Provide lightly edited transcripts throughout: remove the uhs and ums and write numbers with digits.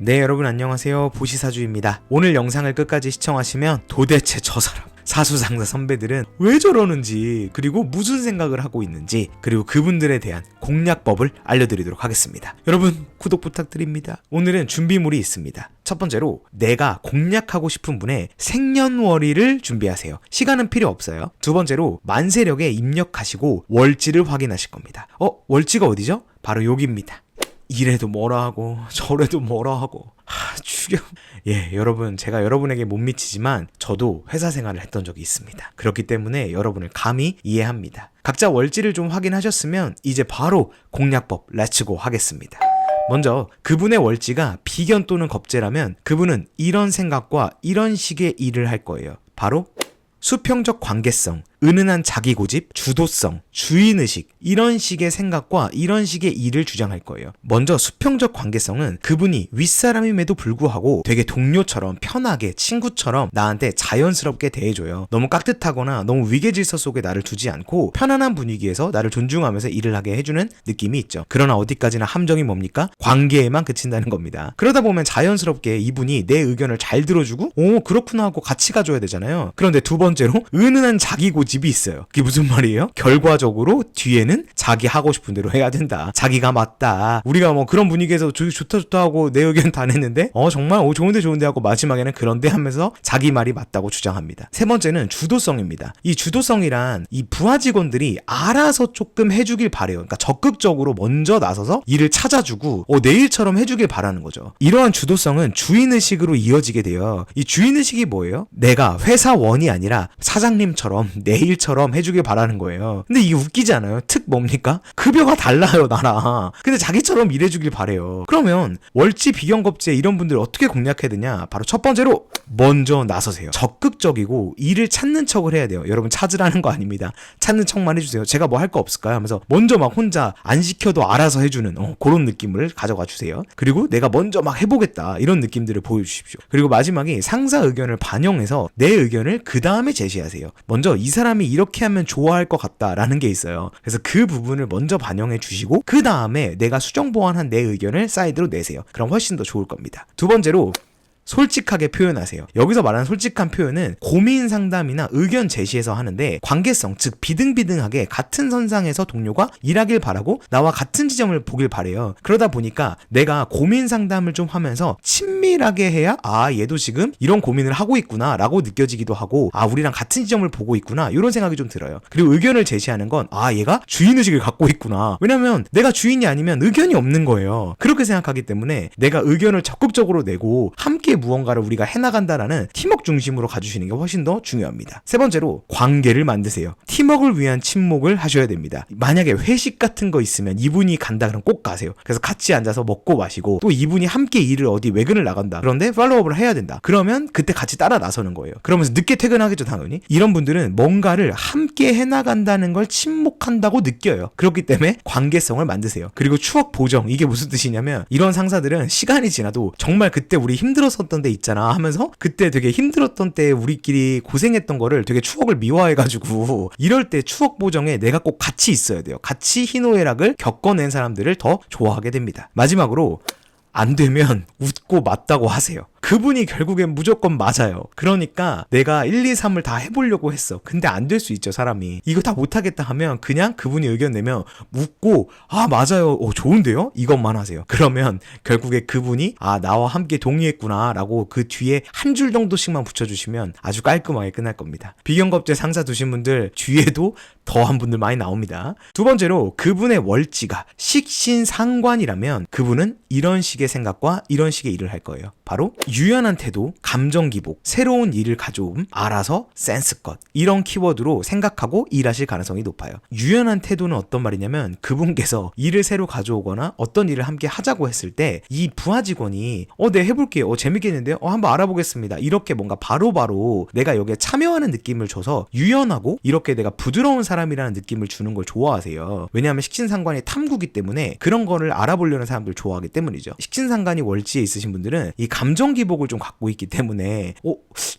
네, 여러분 안녕하세요. 보시사주입니다. 오늘 영상을 끝까지 시청하시면 도대체 저 사람 사수상사 선배들은 왜 저러는지, 그리고 무슨 생각을 하고 있는지, 그리고 그분들에 대한 공략법을 알려드리도록 하겠습니다. 여러분 구독 부탁드립니다. 오늘은 준비물이 있습니다. 첫 번째로 내가 공략하고 싶은 분의 생년월일을 준비하세요. 시간은 필요 없어요. 두 번째로 만세력에 입력하시고 월지를 확인하실 겁니다. 월지가 어디죠? 바로 여기입니다. 이래도 뭐라 하고 저래도 뭐라 하고 죽여. 여러분, 제가 여러분에게 못 미치지만 저도 회사 생활을 했던 적이 있습니다. 그렇기 때문에 여러분을 감히 이해합니다. 각자 월지를 좀 확인하셨으면 이제 바로 공략법 렛츠고 하겠습니다. 먼저 그분의 월지가 비견 또는 겁재라면 그분은 이런 생각과 이런 식의 일을 할 거예요. 바로 수평적 관계성, 은은한 자기고집, 주도성, 주인의식, 이런 식의 생각과 이런 식의 일을 주장할 거예요. 먼저 수평적 관계성은 그분이 윗사람임에도 불구하고 되게 동료처럼 편하게 친구처럼 나한테 자연스럽게 대해줘요. 너무 깍듯하거나 너무 위계질서 속에 나를 두지 않고 편안한 분위기에서 나를 존중하면서 일을 하게 해주는 느낌이 있죠. 그러나 어디까지나 함정이 뭡니까? 관계에만 그친다는 겁니다. 그러다 보면 자연스럽게 이분이 내 의견을 잘 들어주고 그렇구나 하고 같이 가줘야 되잖아요. 그런데 두 번째로 은은한 자기고집 집이 있어요. 그게 무슨 말이에요? 결과적으로 뒤에는 자기 하고 싶은 대로 해야 된다. 자기가 맞다. 우리가 뭐 그런 분위기에서 좋다 하고 내 의견 다 냈는데 정말 좋은데 하고 마지막에는 그런데 하면서 자기 말이 맞다고 주장합니다. 세 번째는 주도성입니다. 이 주도성이란 이 부하 직원들이 알아서 조금 해주길 바래요. 그러니까 적극적으로 먼저 나서서 일을 찾아주고 내 일처럼 해주길 바라는 거죠. 이러한 주도성은 주인의식으로 이어지게 돼요. 이 주인의식이 뭐예요? 내가 회사원이 아니라 사장님처럼 내 일처럼 해주길 바라는 거예요. 근데 이게 웃기지 않아요? 특 뭡니까? 급여가 달라요, 나랑. 근데 자기처럼 일해주길 바래요. 그러면 월지, 비견겁제 이런 분들 어떻게 공략해야 되냐? 바로 첫 번째로 먼저 나서세요. 적극적이고 일을 찾는 척을 해야 돼요. 여러분 찾으라는 거 아닙니다. 찾는 척만 해주세요. 제가 뭐 할 거 없을까요? 하면서 먼저 막 혼자 안 시켜도 알아서 해주는 그런 느낌을 가져가 주세요. 그리고 내가 먼저 막 해보겠다 이런 느낌들을 보여주십시오. 그리고 마지막에 상사 의견을 반영해서 내 의견을 그 다음에 제시하세요. 먼저 이 사람이 이렇게 하면 좋아할 것 같다라는 게 있어요. 그래서 그 부분을 먼저 반영해 주시고 그 다음에 내가 수정 보완한 내 의견을 사이드로 내세요. 그럼 훨씬 더 좋을 겁니다. 두 번째로 솔직하게 표현하세요. 여기서 말하는 솔직한 표현은 고민 상담이나 의견 제시에서 하는데 관계성, 즉 비등비등하게 같은 선상에서 동료가 일하길 바라고 나와 같은 지점을 보길 바래요. 그러다 보니까 내가 고민 상담을 좀 하면서 친밀하게 해야 얘도 지금 이런 고민을 하고 있구나 라고 느껴지기도 하고 우리랑 같은 지점을 보고 있구나 이런 생각이 좀 들어요. 그리고 의견을 제시하는 건 얘가 주인의식을 갖고 있구나. 왜냐면 내가 주인이 아니면 의견이 없는 거예요. 그렇게 생각하기 때문에 내가 의견을 적극적으로 내고 함께 무언가를 우리가 해나간다라는 팀워크 중심으로 가주시는 게 훨씬 더 중요합니다. 세 번째로 관계를 만드세요. 팀워크를 위한 친목을 하셔야 됩니다. 만약에 회식 같은 거 있으면 이분이 간다 그럼 꼭 가세요. 그래서 같이 앉아서 먹고 마시고 또 이분이 함께 일을 어디 외근을 나간다. 그런데 팔로우업을 해야 된다. 그러면 그때 같이 따라 나서는 거예요. 그러면서 늦게 퇴근하겠죠, 당연히. 이런 분들은 뭔가를 함께 해나간다는 걸 친목한다고 느껴요. 그렇기 때문에 관계성을 만드세요. 그리고 추억 보정, 이게 무슨 뜻이냐면 이런 상사들은 시간이 지나도 정말 그때 우리 힘들었었던 때 있잖아 하면서 그때 되게 힘들었던 때 우리끼리 고생했던 거를 되게 추억을 미화해가지고 이럴 때 추억 보정에 내가 꼭 같이 있어야 돼요. 같이 희노애락을 겪어낸 사람들을 더 좋아하게 됩니다. 마지막으로 안 되면 웃고 맞다고 하세요. 그분이 결국엔 무조건 맞아요. 그러니까 내가 1, 2, 3을 다 해보려고 했어. 근데 안 될 수 있죠, 사람이. 이거 다 못하겠다 하면 그냥 그분이 의견 내면 웃고 맞아요. 좋은데요? 이것만 하세요. 그러면 결국에 그분이 나와 함께 동의했구나 라고 그 뒤에 한 줄 정도씩만 붙여주시면 아주 깔끔하게 끝날 겁니다. 비견겁제 상사 두신 분들 뒤에도 더한 분들 많이 나옵니다. 두 번째로 그분의 월지가 식신상관이라면 그분은 이런 식의 생각과 이런 식의 일을 할 거예요. 바로 유연한 태도, 감정 기복, 새로운 일을 가져옴, 알아서, 센스껏 이런 키워드로 생각하고 일하실 가능성이 높아요. 유연한 태도는 어떤 말이냐면 그분께서 일을 새로 가져오거나 어떤 일을 함께 하자고 했을 때 이 부하 직원이 네 해볼게요. 재밌겠는데요? 한번 알아보겠습니다. 이렇게 뭔가 바로바로 내가 여기에 참여하는 느낌을 줘서 유연하고 이렇게 내가 부드러운 사람이라는 느낌을 주는 걸 좋아하세요. 왜냐하면 식신상관이 탐구기 때문에 그런 거를 알아보려는 사람들 좋아하기 때문이죠. 식신상관이 월지에 있으신 분들은 이 감정 기복을 좀 갖고 있기 때문에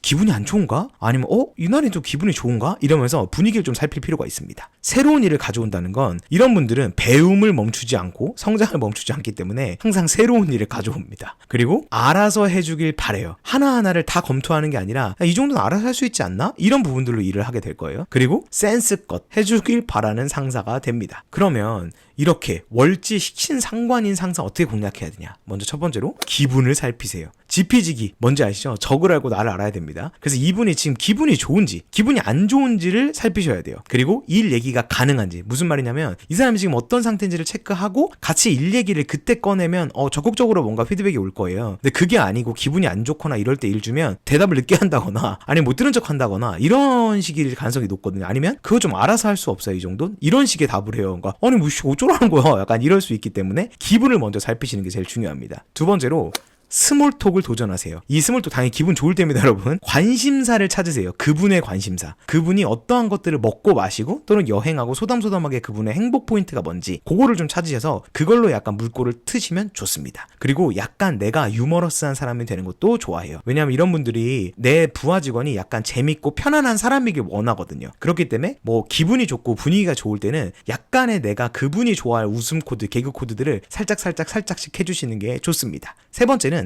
기분이 안 좋은가? 아니면 이날이 좀 기분이 좋은가? 이러면서 분위기를 좀 살필 필요가 있습니다. 새로운 일을 가져온다는 건 이런 분들은 배움을 멈추지 않고 성장을 멈추지 않기 때문에 항상 새로운 일을 가져옵니다. 그리고 알아서 해주길 바래요. 하나하나를 다 검토하는 게 아니라 이 정도는 알아서 할 수 있지 않나? 이런 부분들로 일을 하게 될 거예요. 그리고 센스껏 해주길 바라는 상사가 됩니다. 그러면 이렇게 월지 식신상관인 상사 어떻게 공략해야 되냐? 먼저 첫 번째로 기분을 살피세요. 지피지기 뭔지 아시죠? 적을 알고 나를 알아야 됩니다. 그래서 이분이 지금 기분이 좋은지 기분이 안 좋은지를 살피셔야 돼요. 그리고 일 얘기가 가능한지, 무슨 말이냐면 이 사람이 지금 어떤 상태인지를 체크하고 같이 일 얘기를 그때 꺼내면 적극적으로 뭔가 피드백이 올 거예요. 근데 그게 아니고 기분이 안 좋거나 이럴 때 일 주면 대답을 늦게 한다거나 아니면 못 들은 척 한다거나 이런 식일 가능성이 높거든요. 아니면 그거 좀 알아서 할 수 없어요, 이 정도는? 이런 식의 답을 해요. 그러니까 아니 뭐 어쩌라는 거야, 약간 이럴 수 있기 때문에 기분을 먼저 살피시는 게 제일 중요합니다. 두 번째로 스몰톡을 도전하세요. 이 스몰톡 당연히 기분 좋을 때입니다, 여러분. 관심사를 찾으세요. 그분의 관심사. 그분이 어떠한 것들을 먹고 마시고 또는 여행하고 소담소담하게 그분의 행복 포인트가 뭔지 그거를 좀 찾으셔서 그걸로 약간 물꼬를 트시면 좋습니다. 그리고 약간 내가 유머러스한 사람이 되는 것도 좋아해요. 왜냐하면 이런 분들이 내 부하 직원이 약간 재밌고 편안한 사람이길 원하거든요. 그렇기 때문에 뭐 기분이 좋고 분위기가 좋을 때는 약간의 내가 그분이 좋아할 웃음 코드, 개그 코드들을 살짝씩 해주시는 게 좋습니다. 세 번째는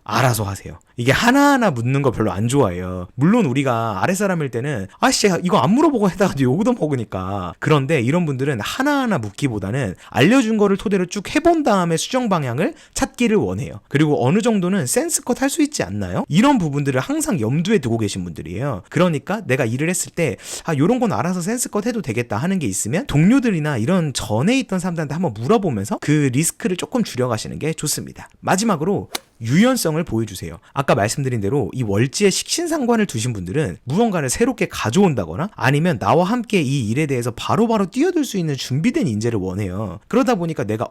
알아서 하세요. 이게 하나하나 묻는 거 별로 안 좋아해요. 물론 우리가 아랫사람일 때는 아씨 이거 안 물어보고 해다가 욕도 먹으니까. 그런데 이런 분들은 하나하나 묻기보다는 알려준 거를 토대로 쭉 해본 다음에 수정 방향을 찾기를 원해요. 그리고 어느 정도는 센스껏 할 수 있지 않나요? 이런 부분들을 항상 염두에 두고 계신 분들이에요. 그러니까 내가 일을 했을 때 요런 건 알아서 센스껏 해도 되겠다 하는 게 있으면 동료들이나 이런 전에 있던 사람들한테 한번 물어보면서 그 리스크를 조금 줄여가시는 게 좋습니다. 마지막으로 유연성을 보여주세요. 아까 말씀드린 대로 이 월지에 식신상관을 두신 분들은 무언가를 새롭게 가져온다거나 아니면 나와 함께 이 일에 대해서 바로바로 뛰어들 수 있는 준비된 인재를 원해요. 그러다 보니까 내가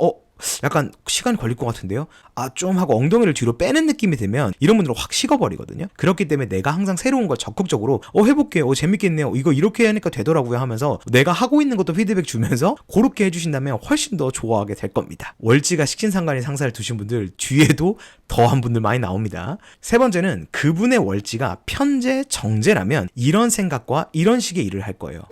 약간 시간이 걸릴 것 같은데요? 좀 하고 엉덩이를 뒤로 빼는 느낌이 들면 이런 분들은 확 식어버리거든요. 그렇기 때문에 내가 항상 새로운 걸 적극적으로 해볼게요. 재밌겠네요. 이거 이렇게 하니까 되더라고요 하면서 내가 하고 있는 것도 피드백 주면서 그렇게 해주신다면 훨씬 더 좋아하게 될 겁니다. 월지가 식신상관인 상사를 두신 분들 뒤에도 더한 분들 많이 나옵니다. 세 번째는 그분의 월지가 편재, 정제라면 이런 생각과 이런 식의 일을 할 거예요.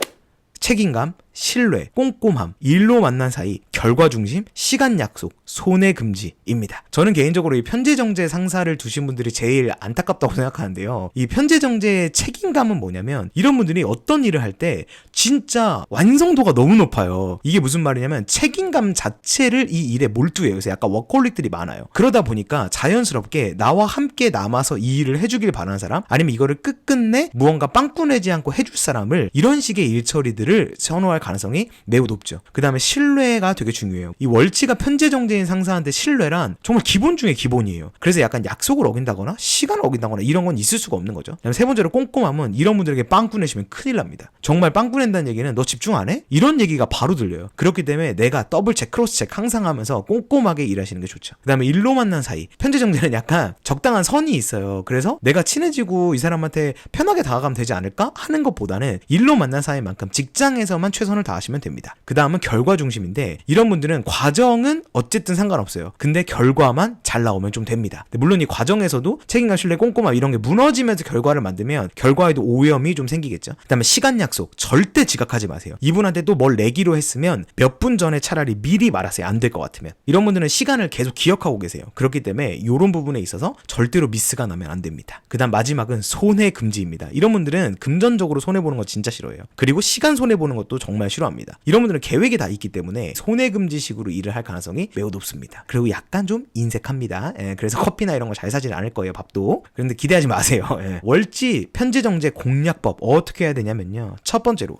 책임감, 신뢰, 꼼꼼함, 일로 만난 사이, 결과 중심, 시간 약속, 손해 금지입니다. 저는 개인적으로 이 편재정제 상사를 두신 분들이 제일 안타깝다고 생각하는데요. 이 편재정제의 책임감은 뭐냐면 이런 분들이 어떤 일을 할 때 진짜 완성도가 너무 높아요. 이게 무슨 말이냐면 책임감 자체를 이 일에 몰두해요. 그래서 약간 워커홀릭들이 많아요. 그러다 보니까 자연스럽게 나와 함께 남아서 이 일을 해주길 바라는 사람, 아니면 이거를 끝끝내 무언가 빵꾸내지 않고 해줄 사람을, 이런 식의 일 처리들을 선호할 가능성이 매우 높죠. 그 다음에 신뢰가 되게 중요해요. 이 월치가 편재정제인 상사한테 신뢰란 정말 기본 중에 기본이에요. 그래서 약간 약속을 어긴다거나 시간을 어긴다거나 이런 건 있을 수가 없는 거죠. 그다음에 세 번째로 꼼꼼함은 이런 분들에게 빵꾸 내시면 큰일 납니다. 정말 빵꾸 낸다는 얘기는 너 집중 안 해? 이런 얘기가 바로 들려요. 그렇기 때문에 내가 더블 체크, 크로스 체크 항상 하면서 꼼꼼하게 일하시는 게 좋죠. 그 다음에 일로 만난 사이, 편재정제는 약간 적당한 선이 있어요. 그래서 내가 친해지고 이 사람한테 편하게 다가가면 되지 않을까 하는 것보다는 일로 만난 사이만큼 직장에서만 최선을 다하시면 됩니다. 그 다음은 결과 중심인데 이런 분들은 과정은 어쨌든 상관없어요. 근데 결과만 잘 나오면 좀 됩니다. 물론 이 과정에서도 책임감, 신뢰, 꼼꼼함 이런 게 무너지면서 결과를 만들면 결과에도 오염이 좀 생기겠죠. 그 다음에 시간 약속, 절대 지각하지 마세요. 이분한테 또 뭘 내기로 했으면 몇 분 전에 차라리 미리 말하세요. 안 될 것 같으면. 이런 분들은 시간을 계속 기억하고 계세요. 그렇기 때문에 이런 부분에 있어서 절대로 미스가 나면 안 됩니다. 그 다음 마지막은 손해 금지입니다. 이런 분들은 금전적으로 손해보는 거 진짜 싫어해요. 그리고 시간 손해보는 것도 정말 싫어합니다. 이런 분들은 계획이 다 있기 때문에 손해 금지식으로 일을 할 가능성이 매우 높습니다. 그리고 약간 좀 인색합니다. 그래서 커피나 이런 거 잘 사진 않을 거예요. 밥도. 그런데 기대하지 마세요. 월지 편재정제 공략법 어떻게 해야 되냐면요. 첫 번째로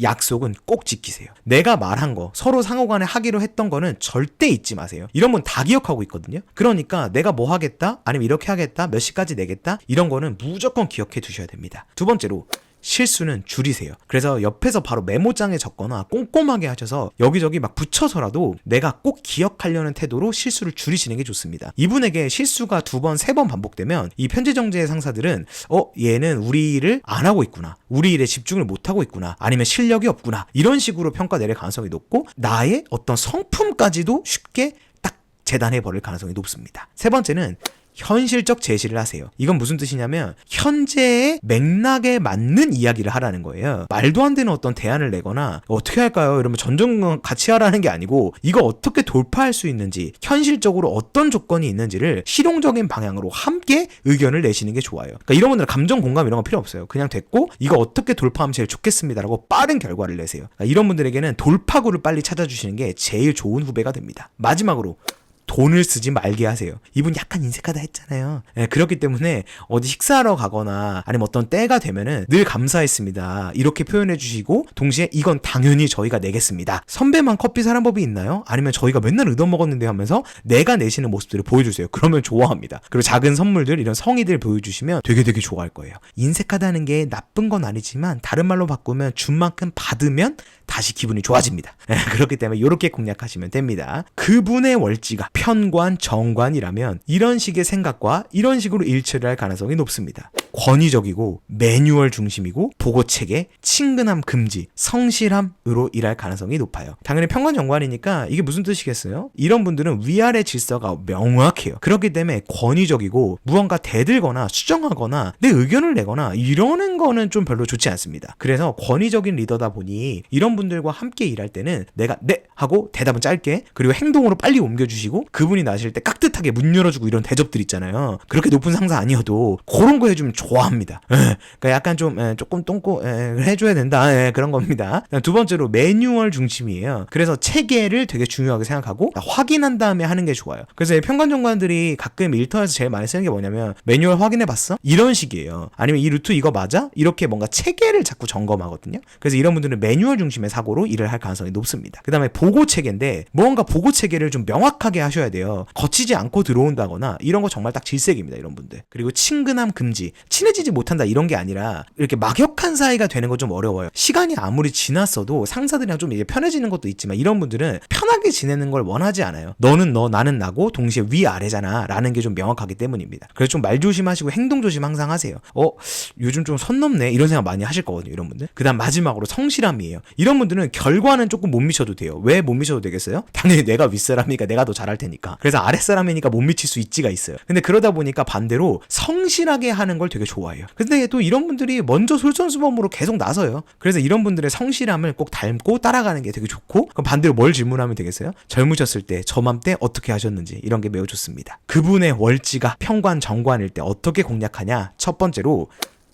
약속은 꼭 지키세요. 내가 말한 거, 서로 상호간에 하기로 했던 거는 절대 잊지 마세요. 이런 건 다 기억하고 있거든요. 그러니까 내가 뭐 하겠다, 아니면 이렇게 하겠다, 몇 시까지 내겠다, 이런 거는 무조건 기억해 두셔야 됩니다. 두 번째로 실수는 줄이세요. 그래서 옆에서 바로 메모장에 적거나 꼼꼼하게 하셔서 여기저기 막 붙여서라도 내가 꼭 기억하려는 태도로 실수를 줄이시는 게 좋습니다. 이분에게 실수가 2번, 3번 반복되면 이 편재정제의 상사들은 얘는 우리 일을 안 하고 있구나, 우리 일에 집중을 못 하고 있구나, 아니면 실력이 없구나, 이런 식으로 평가 내릴 가능성이 높고 나의 어떤 성품까지도 쉽게 딱 재단해 버릴 가능성이 높습니다. 세 번째는 현실적 제시를 하세요. 이건 무슨 뜻이냐면 현재의 맥락에 맞는 이야기를 하라는 거예요. 말도 안 되는 어떤 대안을 내거나 어떻게 할까요? 이러면 전쟁 같이 하라는 게 아니고 이거 어떻게 돌파할 수 있는지, 현실적으로 어떤 조건이 있는지를 실용적인 방향으로 함께 의견을 내시는 게 좋아요. 그러니까 이런 분들은 감정 공감 이런 거 필요 없어요. 그냥 됐고 이거 어떻게 돌파하면 제일 좋겠습니다라고 빠른 결과를 내세요. 그러니까 이런 분들에게는 돌파구를 빨리 찾아주시는 게 제일 좋은 후배가 됩니다. 마지막으로 돈을 쓰지 말게 하세요. 이분 약간 인색하다 했잖아요. 그렇기 때문에 어디 식사하러 가거나 아니면 어떤 때가 되면은 늘 감사했습니다 이렇게 표현해 주시고, 동시에 이건 당연히 저희가 내겠습니다. 선배만 커피 사는 법이 있나요? 아니면 저희가 맨날 얻어먹었는데 하면서 내가 내시는 모습들을 보여주세요. 그러면 좋아합니다. 그리고 작은 선물들, 이런 성의들 보여주시면 되게 좋아할 거예요. 인색하다는 게 나쁜 건 아니지만 다른 말로 바꾸면 준 만큼 받으면 다시 기분이 좋아집니다. 그렇기 때문에 이렇게 공략하시면 됩니다. 그분의 월지가 편관, 정관이라면 이런 식의 생각과 이런 식으로 일치를 할 가능성이 높습니다. 권위적이고 매뉴얼 중심이고 보고체계, 친근함 금지, 성실함으로 일할 가능성이 높아요. 당연히 편관정관이니까 이게 무슨 뜻이겠어요? 이런 분들은 위아래 질서가 명확해요. 그렇기 때문에 권위적이고 무언가 대들거나 수정하거나 내 의견을 내거나 이러는 거는 좀 별로 좋지 않습니다. 그래서 권위적인 리더다 보니 이런 분들과 함께 일할 때는 내가 네 하고 대답은 짧게, 그리고 행동으로 빨리 옮겨주시고 그분이 나실 때 깍듯하게 문 열어주고 이런 대접들 있잖아요. 그렇게 높은 상사 아니어도 그런 거 해주면 좋아합니다. 그러니까 약간 좀 조금 똥꼬 해줘야 된다, 그런 겁니다. 두 번째로 매뉴얼 중심이에요. 그래서 체계를 되게 중요하게 생각하고 확인한 다음에 하는 게 좋아요. 그래서 편관정관들이 가끔 일터에서 제일 많이 쓰는 게 뭐냐면 매뉴얼 확인해봤어? 이런 식이에요. 아니면 이 루트 이거 맞아? 이렇게 뭔가 체계를 자꾸 점검하거든요. 그래서 이런 분들은 매뉴얼 중심의 사고로 일을 할 가능성이 높습니다. 그 다음에 보고 체계인데 뭔가 보고 체계를 좀 명확하게 하셔야 돼요. 거치지 않고 들어온다거나 이런 거 정말 딱 질색입니다, 이런 분들. 그리고 친근함 금지, 친해지지 못한다 이런 게 아니라 이렇게 막역한 사이가 되는 거 좀 어려워요. 시간이 아무리 지났어도 상사들이랑 좀 이제 편해지는 것도 있지만 이런 분들은 편하게 지내는 걸 원하지 않아요. 너는 너, 나는 나고 동시에 위아래잖아 라는 게 좀 명확하기 때문입니다. 그래서 좀 말 조심하시고 행동 조심 항상 하세요. 요즘 좀 선 넘네 이런 생각 많이 하실 거거든요, 이런 분들. 그 다음 마지막으로 성실함이에요. 이런 분들은 결과는 조금 못 미쳐도 돼요. 왜 못 미쳐도 되겠어요? 당연히 내가 윗사람이니까 내가 더 잘할 테니까. 그래서 아랫사람이니까 못 미칠 수 있지가 있어요. 근데 그러다 보니까 반대로 성실하게 하는 걸 되게 좋아해요. 근데 또 이런 분들이 먼저 솔선수범으로 계속 나서요. 그래서 이런 분들의 성실함을 꼭 닮고 따라가는 게 되게 좋고, 그럼 반대로 뭘 질문하면 되겠어요? 젊으셨을 때 저맘때 어떻게 하셨는지, 이런 게 매우 좋습니다. 그분의 월지가 편관 정관일 때 어떻게 공략하냐? 첫 번째로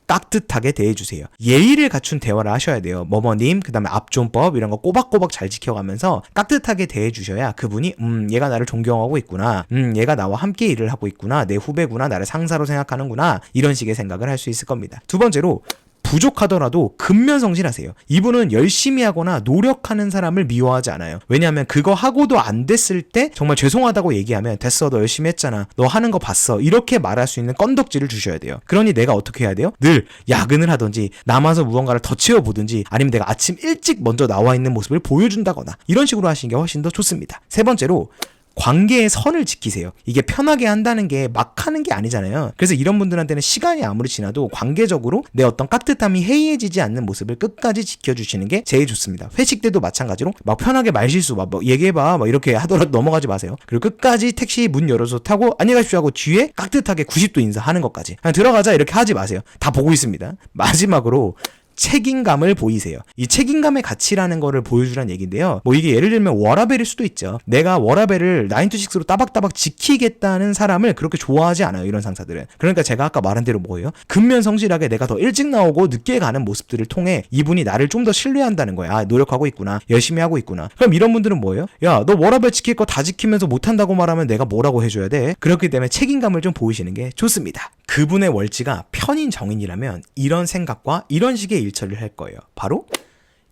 깍듯하게 대해주세요. 예의를 갖춘 대화를 하셔야 돼요. 뭐뭐님, 그 다음에 앞존법 이런 거 꼬박꼬박 잘 지켜가면서 깍듯하게 대해주셔야 그분이 얘가 나를 존경하고 있구나, 얘가 나와 함께 일을 하고 있구나, 내 후배구나, 나를 상사로 생각하는구나, 이런 식의 생각을 할 수 있을 겁니다. 두 번째로 부족하더라도 근면성실하세요. 이분은 열심히 하거나 노력하는 사람을 미워하지 않아요. 왜냐하면 그거 하고도 안 됐을 때 정말 죄송하다고 얘기하면 됐어, 너 열심히 했잖아, 너 하는 거 봤어, 이렇게 말할 수 있는 건덕지를 주셔야 돼요. 그러니 내가 어떻게 해야 돼요? 늘 야근을 하든지 남아서 무언가를 더 채워보든지 아니면 내가 아침 일찍 먼저 나와 있는 모습을 보여준다거나 이런 식으로 하시는 게 훨씬 더 좋습니다. 세 번째로 관계의 선을 지키세요. 이게 편하게 한다는 게 막 하는 게 아니잖아요. 그래서 이런 분들한테는 시간이 아무리 지나도 관계적으로 내 어떤 깍듯함이 해이해지지 않는 모습을 끝까지 지켜주시는 게 제일 좋습니다. 회식 때도 마찬가지로 막 편하게 말실수 막 얘기해봐 막 이렇게 하더라도 넘어가지 마세요. 그리고 끝까지 택시 문 열어서 타고 안녕히 가십시오 하고 뒤에 깍듯하게 90도 인사하는 것까지, 그냥 들어가자 이렇게 하지 마세요. 다 보고 있습니다. 마지막으로 책임감을 보이세요. 이 책임감의 가치라는 거를 보여주라는 얘기인데요. 뭐 이게 예를 들면 워라밸일 수도 있죠. 내가 워라밸을 9to6로 따박따박 지키겠다는 사람을 그렇게 좋아하지 않아요, 이런 상사들은. 그러니까 제가 아까 말한 대로 뭐예요? 근면성실하게 내가 더 일찍 나오고 늦게 가는 모습들을 통해 이분이 나를 좀 더 신뢰한다는 거야. 아, 노력하고 있구나, 열심히 하고 있구나. 그럼 이런 분들은 뭐예요? 야, 너 워라밸 지킬 거 다 지키면서 못한다고 말하면 내가 뭐라고 해줘야 돼? 그렇기 때문에 책임감을 좀 보이시는 게 좋습니다. 그분의 월지가 편인 정인이라면 이런 생각과 이런 식의 일처리를 할 거예요. 바로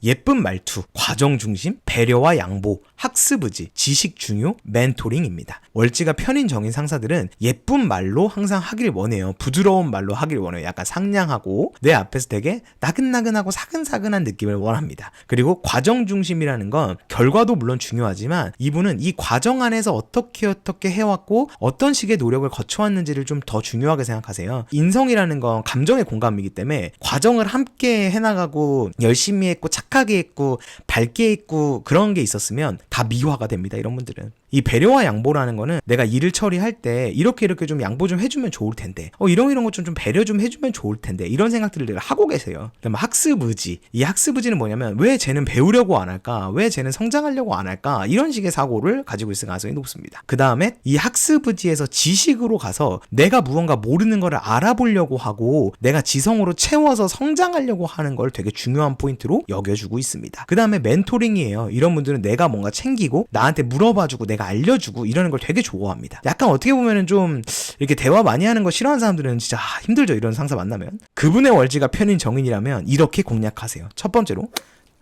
예쁜 말투, 과정 중심, 배려와 양보, 학습 의지, 지식 중요, 멘토링입니다. 월지가 편인 정인 상사들은 예쁜 말로 항상 하길 원해요. 부드러운 말로 하길 원해요. 약간 상냥하고 내 앞에서 되게 나긋나긋하고 사근사근한 느낌을 원합니다. 그리고 과정 중심이라는 건 결과도 물론 중요하지만 이분은 이 과정 안에서 어떻게 해왔고 어떤 식의 노력을 거쳐왔는지를 좀 더 중요하게 생각하세요. 인성이라는 건 감정의 공감이기 때문에 과정을 함께 해나가고 열심히 했고 착하게 했고 밝게 했고 그런 게 있었으면 다 미화가 됩니다, 이런 분들은. 이 배려와 양보라는 거는 내가 일을 처리할 때 이렇게 좀 양보 좀 해주면 좋을 텐데, 이런 것 좀 배려 좀 해주면 좋을 텐데, 이런 생각들을 내가 하고 계세요. 그다음에 학습 의지. 이 학습 의지는 뭐냐면 왜 쟤는 배우려고 안 할까? 왜 쟤는 성장하려고 안 할까? 이런 식의 사고를 가지고 있을 가능성이 높습니다. 그 다음에 이 학습 의지에서 지식으로 가서 내가 무언가 모르는 거를 알아보려고 하고 내가 지성으로 채워서 성장하려고 하는 걸 되게 중요한 포인트로 여겨주고 있습니다. 그 다음에 멘토링이에요. 이런 분들은 내가 뭔가 챙기고 나한테 물어봐주고 내가 알려주고 이러는 걸 되게 좋아합니다. 약간 어떻게 보면은 좀 이렇게 대화 많이 하는 거 싫어하는 사람들은 진짜 힘들죠. 이런 상사 만나면. 그분의 월지가 편인 정인이라면 이렇게 공략하세요. 첫 번째로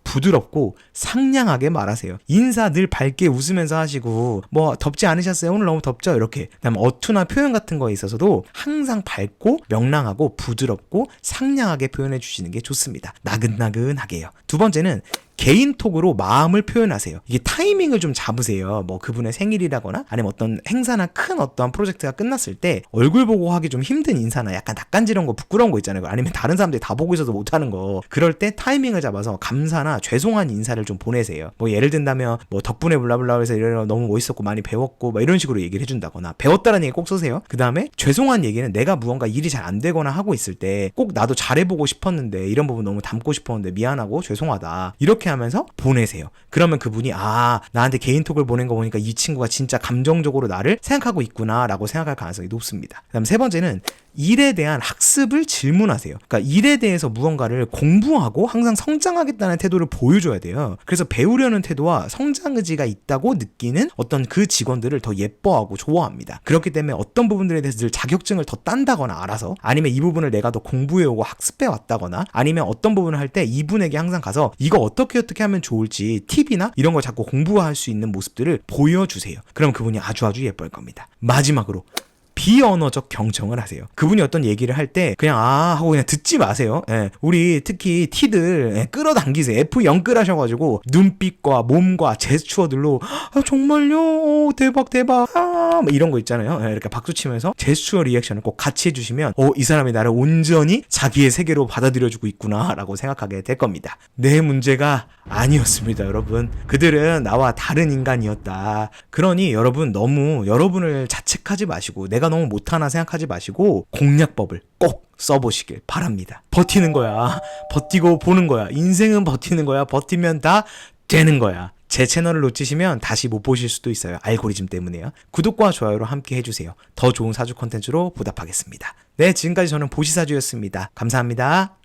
부드럽고 상냥하게 말하세요. 인사 늘 밝게 웃으면서 하시고 뭐 덥지 않으셨어요? 오늘 너무 덥죠? 이렇게. 그다음에 어투나 표현 같은 거에 있어서도 항상 밝고 명랑하고 부드럽고 상냥하게 표현해 주시는 게 좋습니다. 나긋나긋하게요. 두 번째는 개인톡으로 마음을 표현하세요. 이게 타이밍을 좀 잡으세요. 뭐 그분의 생일이라거나 아니면 어떤 행사나 큰 어떠한 프로젝트가 끝났을 때 얼굴 보고 하기 좀 힘든 인사나 약간 낯간지러운 거 부끄러운 거 있잖아요. 아니면 다른 사람들이 다 보고 있어서 못하는 거. 그럴 때 타이밍을 잡아서 감사나 죄송한 인사를 좀 보내세요. 뭐 예를 든다면 뭐 덕분에 블라블라 해서 이런 너무 멋있었고 많이 배웠고 뭐 이런 식으로 얘기를 해준다거나 배웠다라는 얘기 꼭 쓰세요. 그 다음에 죄송한 얘기는 내가 무언가 일이 잘 안 되거나 하고 있을 때 꼭 나도 잘해보고 싶었는데 이런 부분 너무 담고 싶었는데 미안하고 죄송하다. 이렇게 하면서 보내세요. 그러면 그분이 나한테 개인톡을 보낸 거 보니까 이 친구가 진짜 감정적으로 나를 생각하고 있구나 라고 생각할 가능성이 높습니다. 그 다음 세 번째는 일에 대한 학습을 질문하세요. 그러니까 일에 대해서 무언가를 공부하고 항상 성장하겠다는 태도를 보여줘야 돼요. 그래서 배우려는 태도와 성장 의지가 있다고 느끼는 어떤 그 직원들을 더 예뻐하고 좋아합니다. 그렇기 때문에 어떤 부분들에 대해서 늘 자격증을 더 딴다거나 알아서, 아니면 이 부분을 내가 더 공부해오고 학습해 왔다거나, 아니면 어떤 부분을 할 때 이분에게 항상 가서 이거 어떻게 하면 좋을지 팁이나 이런 걸 자꾸 공부할 수 있는 모습들을 보여주세요. 그럼 그분이 아주 예뻐할 겁니다. 마지막으로 비언어적 경청을 하세요. 그분이 어떤 얘기를 할 때 그냥 하고 그냥 듣지 마세요. 우리 특히 T들 끌어당기세요. F0 끌하셔가지고 눈빛과 몸과 제스처들로 정말요? 대박 뭐 이런 거 있잖아요. 이렇게 박수 치면서 제스처 리액션을 꼭 같이 해주시면 이 사람이 나를 온전히 자기의 세계로 받아들여주고 있구나 라고 생각하게 될 겁니다. 내 문제가 아니었습니다, 여러분. 그들은 나와 다른 인간이었다. 그러니 여러분 너무 여러분을 자책하지 마시고 내가 너무 못하나 생각하지 마시고 공략법을 꼭 써보시길 바랍니다. 버티는 거야. 버티고 보는 거야. 인생은 버티는 거야. 버티면 다 되는 거야. 제 채널을 놓치시면 다시 못 보실 수도 있어요. 알고리즘 때문에요. 구독과 좋아요로 함께 해주세요. 더 좋은 사주 콘텐츠로 보답하겠습니다. 네, 지금까지 저는 보시사주였습니다. 감사합니다.